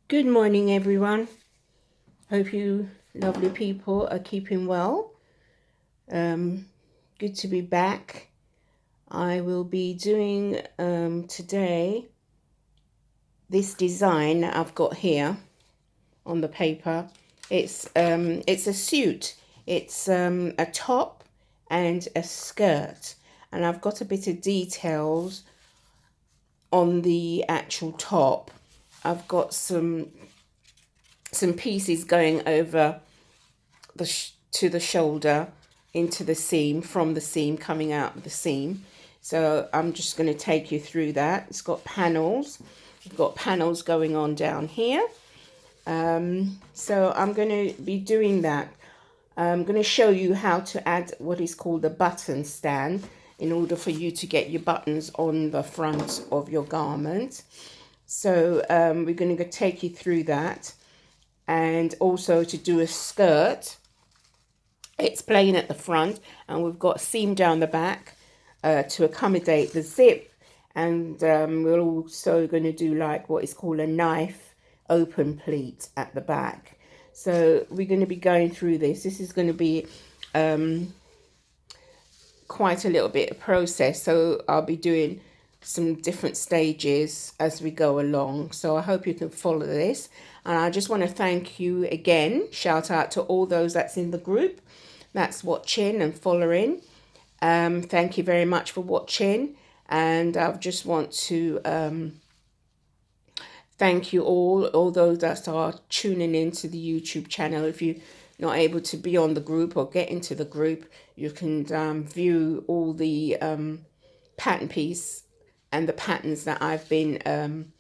Good morning, everyone. Hope you lovely people are keeping well. Good to be back. I will be doing today this design that I've got here on the paper. It's a suit. It's a top and a skirt, and I've got a bit of details on the actual top. I've got some pieces going over to the shoulder into the seam, from the seam, coming out of the seam. So I'm just going to take you through that. It's got panels. We've got panels going on down here. So I'm going to be doing that. I'm going to show you how to add what is called a button stand in order for you to get your buttons on the front of your garment. So we're going to take you through that, and also to do a skirt. It's plain at the front, and we've got a seam down the back to accommodate the zip, and we're also going to do like what is called a knife open pleat at the back. So we're going to be going through this. This is going to be quite a little bit of process, so I'll be doing some different stages as we go along. So I hope you can follow this, and I just want to thank you again. Shout out to all those that's in the group that's watching and following. Thank you very much for watching, and I just want to thank you all those that are tuning into the YouTube channel. If you're not able to be on the group or get into the group, you can view all the pattern piece and the patterns that I've been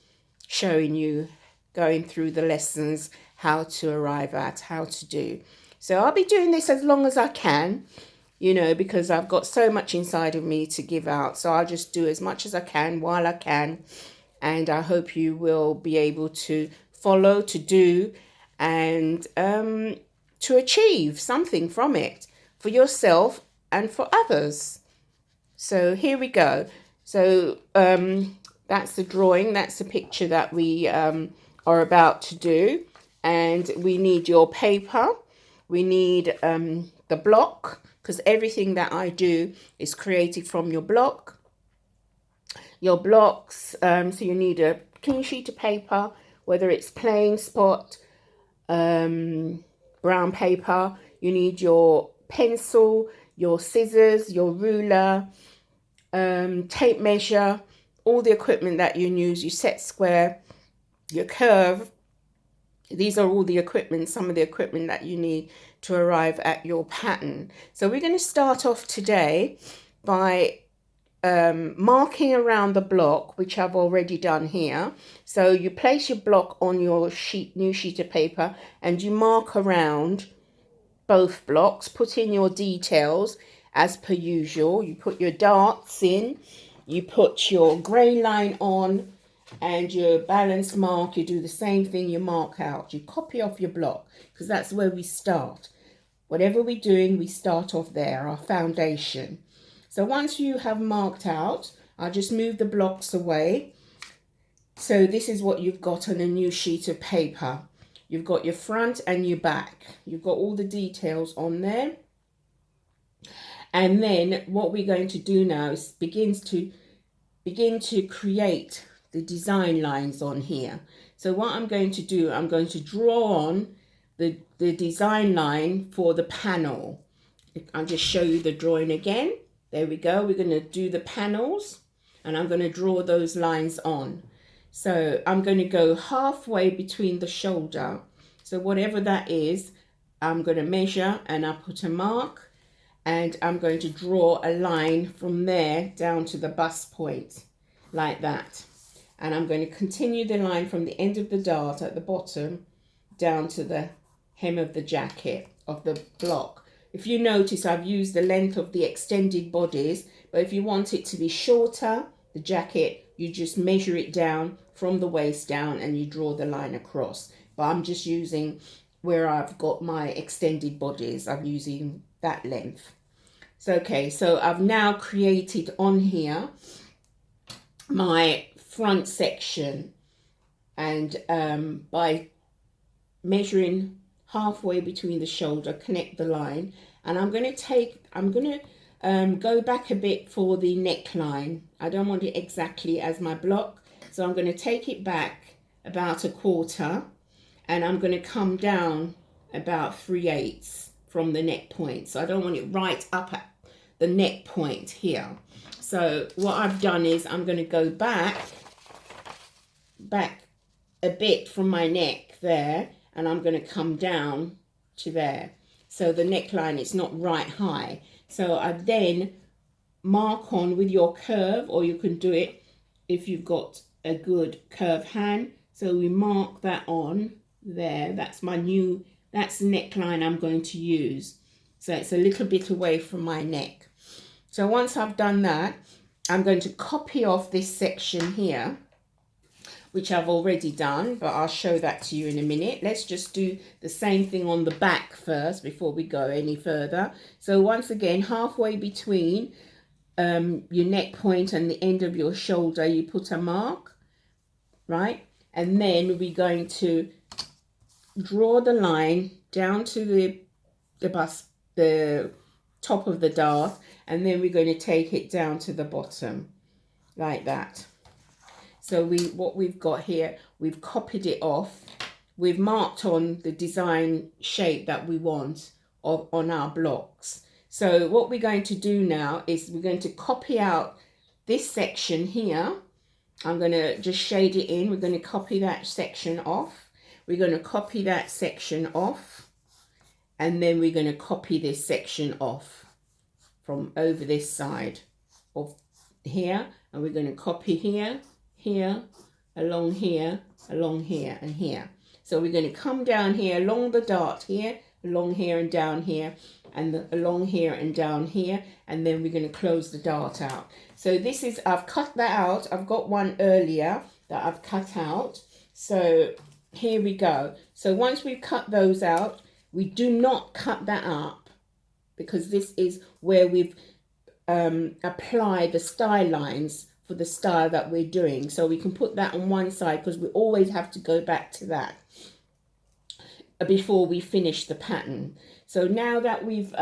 showing you, going through the lessons, how to arrive at, how to do. So I'll be doing this as long as I can, because I've got so much inside of me to give out. So I'll just do as much as I can while I can. And I hope you will be able to follow, to do, and to achieve something from it for yourself and for others. So here we go. So that's the drawing. That's the picture that we are about to do. And we need your paper. We need the block, because everything that I do is created from your block. Your blocks, so you need a clean sheet of paper, whether it's plain, spot, brown paper. You need your pencil, your scissors, your ruler, tape measure, all the equipment that you use, your set square, your curve. These are all the equipment, some of the equipment that you need to arrive at your pattern. So we're going to start off today by marking around the block, which I've already done here. So you place your block on your new sheet of paper, and you mark around both blocks. Put in your details as per usual. You put your darts in, you put your grey line on, and your balance mark. You do the same thing. You mark out, you copy off your block, because that's where we start. Whatever we're doing, we start off there, our foundation. So once you have marked out, I'll just move the blocks away. So this is what you've got on a new sheet of paper. You've got your front and your back. You've got all the details on there. And then what we're going to do now is begin to create the design lines on here. So what I'm going to do, I'm going to draw on the design line for the panel. I'll just show you the drawing again. There we go. We're going to do the panels, and I'm going to draw those lines on. So I'm going to go halfway between the shoulder. So whatever that is, I'm going to measure, and I'll put a mark, and I'm going to draw a line from there down to the bust point, like that. And I'm going to continue the line from the end of the dart at the bottom down to the hem of the jacket of the block. If you notice, I've used the length of the extended bodies, but if you want it to be shorter, the jacket, you just measure it down from the waist down and you draw the line across. But I'm just using where I've got my extended bodies, I'm using that length. So, okay, so I've now created on here my front section. and by measuring halfway between the shoulder, connect the line. And I'm going to go back a bit for the neckline. I don't want it exactly as my block, so I'm going to take it back about a quarter, and I'm going to come down about 3/8 from the neck point. So I don't want it right up at the neck point here. So what I've done is I'm going to go back a bit from my neck there, and I'm going to come down to there. So the neckline is not right high. So I then mark on with your curve, or you can do it if you've got a good curved hand. So we mark that on there. That's the neckline I'm going to use. So it's a little bit away from my neck. So once I've done that, I'm going to copy off this section here, which I've already done, but I'll show that to you in a minute. Let's just do the same thing on the back first before we go any further. So once again, halfway between your neck point and the end of your shoulder, you put a mark, right? And then we're going to draw the line down to the top of the dart, and then we're going to take it down to the bottom like that. So what we've got here, we've copied it off. We've marked on the design shape that we want on our blocks. So what we're going to do now is we're going to copy out this section here. I'm going to just shade it in. We're going to copy that section off. We're going to copy that section off. And then we're going to copy this section off from over this side of here. And we're going to copy here, here, along here, and here. So we're going to come down here along the dart here, along here and down here, and along here and down here, and then we're going to close the dart out. So this is, I've cut that out. I've got one earlier that I've cut out. So here we go. So once we've cut those out, we do not cut that up, because this is where we've applied the style lines for the style that we're doing. So we can put that on one side, because we always have to go back to that before we finish the pattern. So now that we've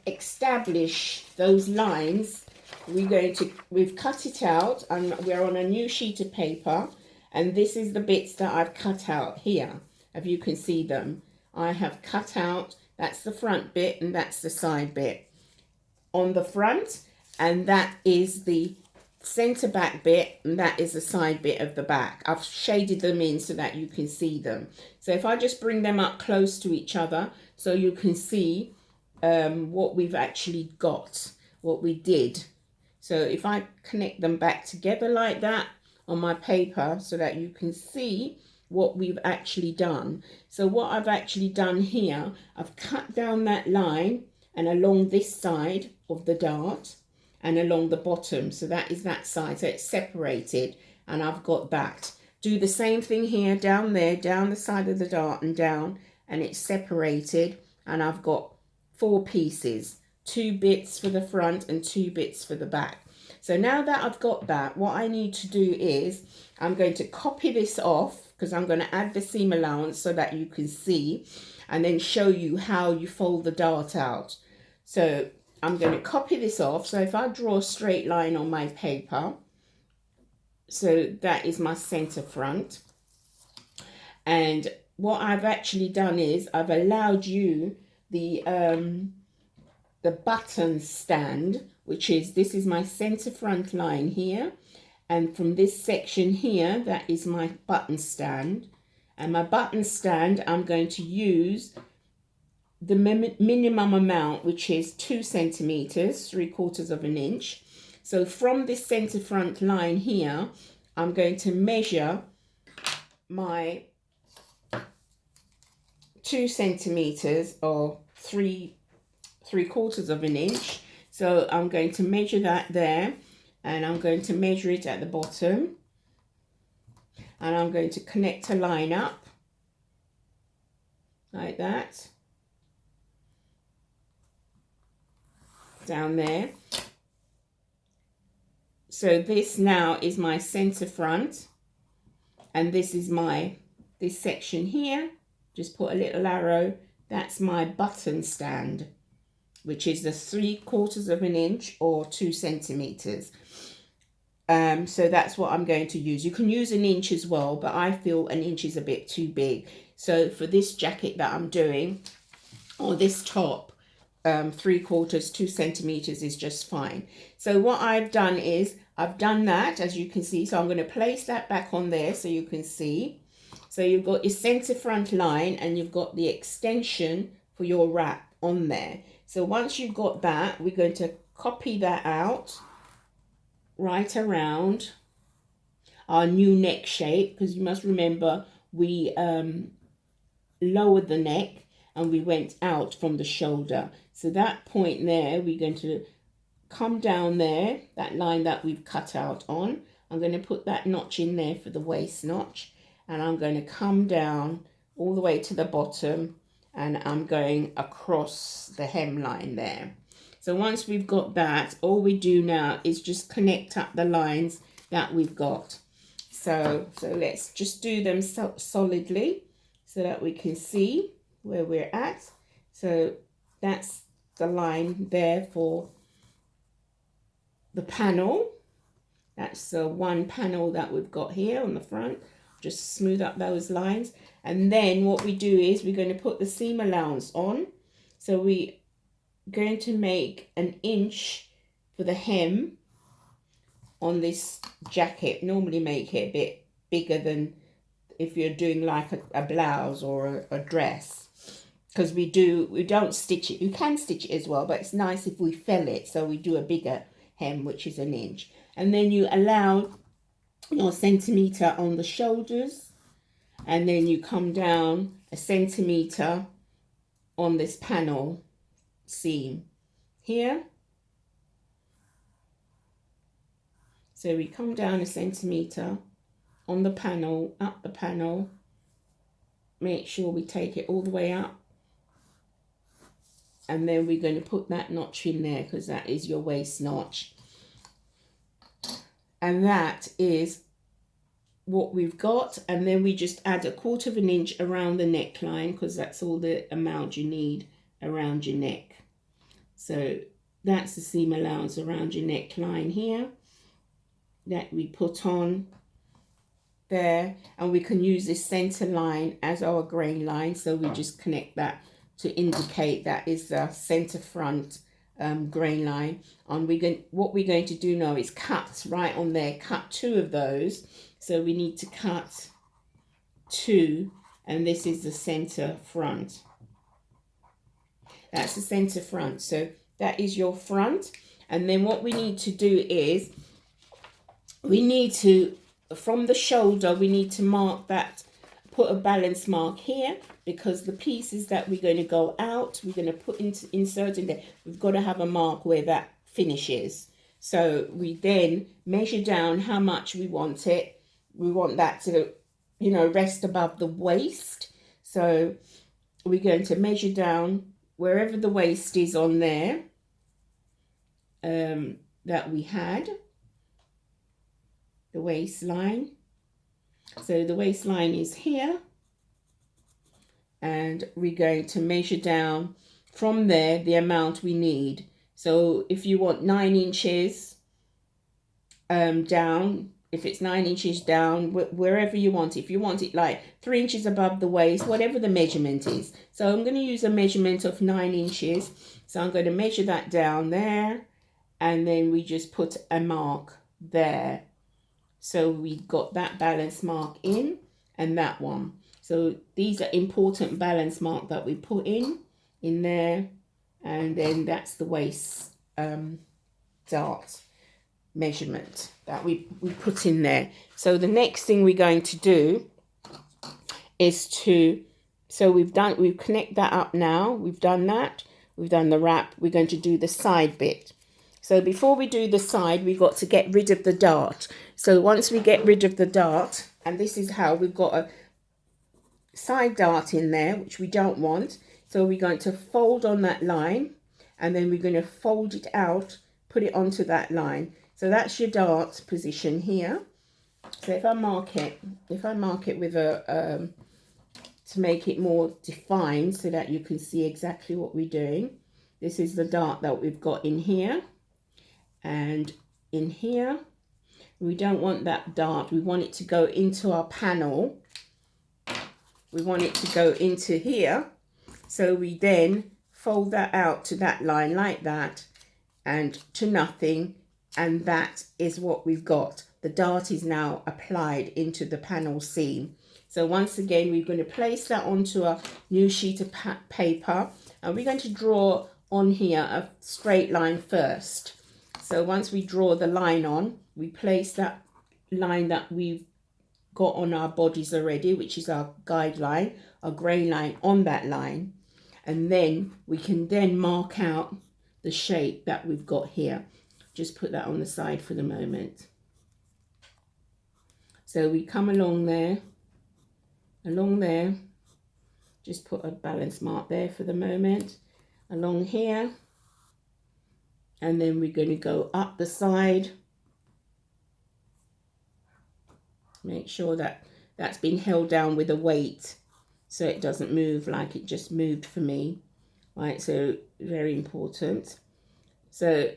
established those lines, we've cut it out, and we're on a new sheet of paper, and this is the bits that I've cut out here. If you can see them, I have cut out, that's the front bit and that's the side bit on the front, and that is the center back bit, and that is the side bit of the back. I've shaded them in so that you can see them. So if I just bring them up close to each other so you can see what we've actually got, what we did. So if I connect them back together like that on my paper so that you can see what we've actually done. So what I've actually done here, I've cut down that line and along this side of the dart and along the bottom. So that is that side. So it's separated, and I've got that. Do the same thing here, down there, down the side of the dart and down, and it's separated. And I've got 4 pieces, 2 bits for the front and 2 bits for the back. So now that I've got that, what I need to do is I'm going to copy this off, because I'm going to add the seam allowance so that you can see, and then show you how you fold the dart out. So I'm going to copy this off. So if I draw a straight line on my paper, so that is my center front. And what I've actually done is I've allowed you the button stand, which is, this is my center front line here. And from this section here, that is my button stand. And my button stand, I'm going to use the minimum amount, which is 2 centimeters, 3/4 of an inch. So from this center front line here, I'm going to measure my 2 centimeters, or 3/4 of an inch. So I'm going to measure that there, and I'm going to measure it at the bottom, and I'm going to connect a line up like that down there. So this now is my center front, And this is this section here, just put a little arrow, that's my button stand, which is the 3/4 of an inch or 2 centimeters. So that's what I'm going to use. You can use an inch as well, but I feel an inch is a bit too big. So for this jacket that I'm doing, or this top, 3/4, 2 centimeters is just fine. So what I've done is, I've done that, as you can see. So I'm going to place that back on there so you can see. So you've got your center front line and you've got the extension for your wrap on there. So once you've got that, we're going to copy that out right around our new neck shape, because you must remember we lowered the neck and we went out from the shoulder. So that point there, we're going to come down there, that line that we've cut out on. I'm going to put that notch in there for the waist notch, and I'm going to come down all the way to the bottom, and I'm going across the hemline there. So once we've got that, all we do now is just connect up the lines that we've got. So let's just do them solidly so that we can see where we're at. So that's the line there for the panel. That's one panel that we've got here on the front. Just smooth up those lines. And then what we do is we're going to put the seam allowance on. So we're going to make 1 inch for the hem on this jacket. Normally make it a bit bigger than if you're doing like a blouse or a dress, because we don't stitch it. You can stitch it as well, but it's nice if we fell it, so we do a bigger hem, which is 1 inch. And then you allow your centimeter on the shoulders, and then you come down 1 centimeter on this panel seam here. So we come down 1 centimeter on the panel, up the panel, make sure we take it all the way up, and then we're going to put that notch in there, because that is your waist notch. And that is what we've got. And then we just add 1/4 of an inch around the neckline, because that's all the amount you need around your neck. So that's the seam allowance around your neckline here that we put on there. And we can use this center line as our grain line, so we just connect that to indicate that is the center front grain line. And what we're going to do now is cut right on there, cut 2 of those. So we need to cut 2, and this is the center front. That's the center front. So that is your front. And then what we need to do is we need to, from the shoulder, we need to mark that, put a balance mark here, because the pieces that we're going to go out, we're going to insert in there. We've got to have a mark where that finishes. So we then measure down how much we want it. We want that to, rest above the waist. So we're going to measure down wherever the waist is on there that we had, the waistline. So the waistline is here, and we're going to measure down from there the amount we need. So if you want 9 inches down, if it's 9 inches down, wherever you want it, if you want it like 3 inches above the waist, whatever the measurement is. So I'm going to use a measurement of 9 inches. So I'm going to measure that down there, and then we just put a mark there. So we got that balance mark in, and that one. So these are important balance mark that we put in there. And then that's the waist dart measurement that we put in there. So the next thing we're going to do is we've connect that up now. We've done that. We've done the wrap. We're going to do the side bit. So before we do the side, we've got to get rid of the dart. So once we get rid of the dart, and this is how we've got a side dart in there, which we don't want. So we're going to fold on that line, and then we're going to fold it out, put it onto that line. So that's your dart position here. So if I mark it with a, to make it more defined so that you can see exactly what we're doing. This is the dart that we've got in here and in here. We don't want that dart. We want it to go into our panel. We want it to go into here. So we then fold that out to that line like that and to nothing. And that is what we've got. The dart is now applied into the panel seam. So once again, we're going to place that onto a new sheet of paper. And we're going to draw on here a straight line first. So once we draw the line on, we place that line that we've got on our bodies already, which is our guideline, our grey line on that line. And then we can then mark out the shape that we've got here. Just put that on the side for the moment. So we come along there, just put a balance mark there for the moment, along here, and then we're going to go up the side. Make sure that that's been held down with a weight so it doesn't move like it just moved for me. Right, so very important. So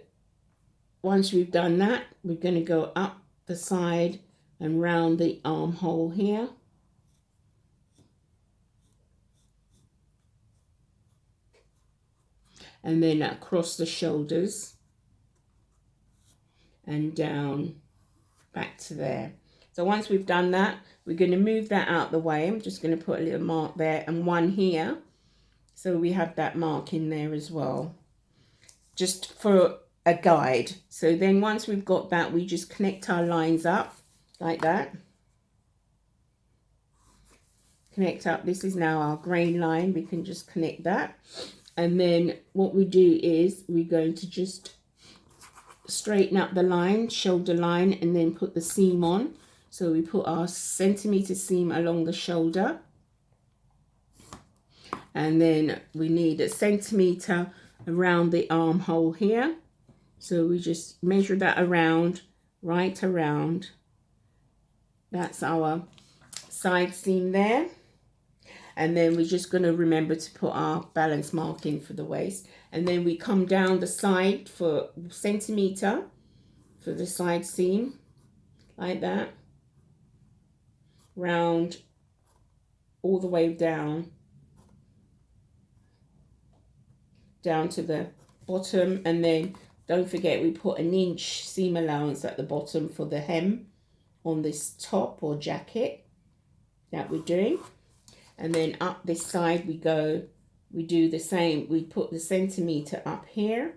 once we've done that, we're going to go up the side and round the armhole here. And then across the shoulders and down back to there. So once we've done that, we're going to move that out the way. I'm just going to put a little mark there and one here. So we have that mark in there as well, just for a guide. So then once we've got that, we just connect our lines up like that. Connect up. This is now our grain line. We can just connect that. And then what we do is we're going to just straighten up the line, shoulder line, and then put the seam on. So we put our centimeter seam along the shoulder. And then we need a centimeter around the armhole here. So we just measure that around, right around. That's our side seam there. And then we're just going to remember to put our balance mark in for the waist. And then we come down the side for centimeter for the side seam, like that. Round all the way down to the bottom. And then don't forget we put an inch seam allowance at the bottom for the hem on this top or jacket that we're doing. And then up this side we go, we do the same. We put the centimeter up here.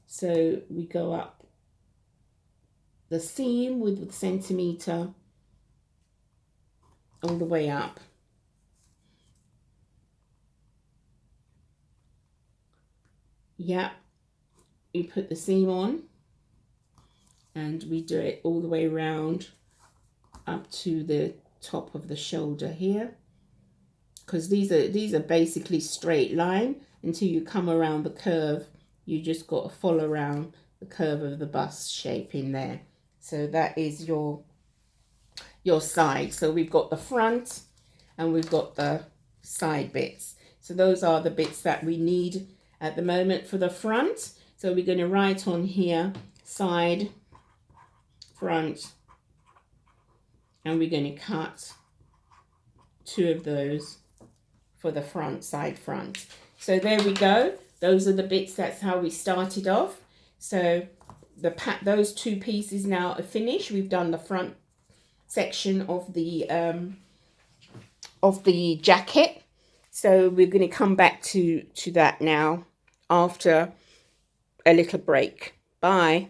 So we go up the seam with the centimeter all the way up. Yeah, we put the seam on and we do it all the way around up to the top of the shoulder here. Because these are basically straight line until you come around the curve. You just got to follow around the curve of the bust shape in there. So that is your side. So we've got the front and we've got the side bits. So those are the bits that we need at the moment for the front. So we're going to write on here side, front, and we're going to cut 2 of those for the front, side front. So there we go. Those are the bits. That's how we started off. So those 2 pieces now are finished. We've done the front section of the jacket. So we're going to come back to that now after a little break. Bye.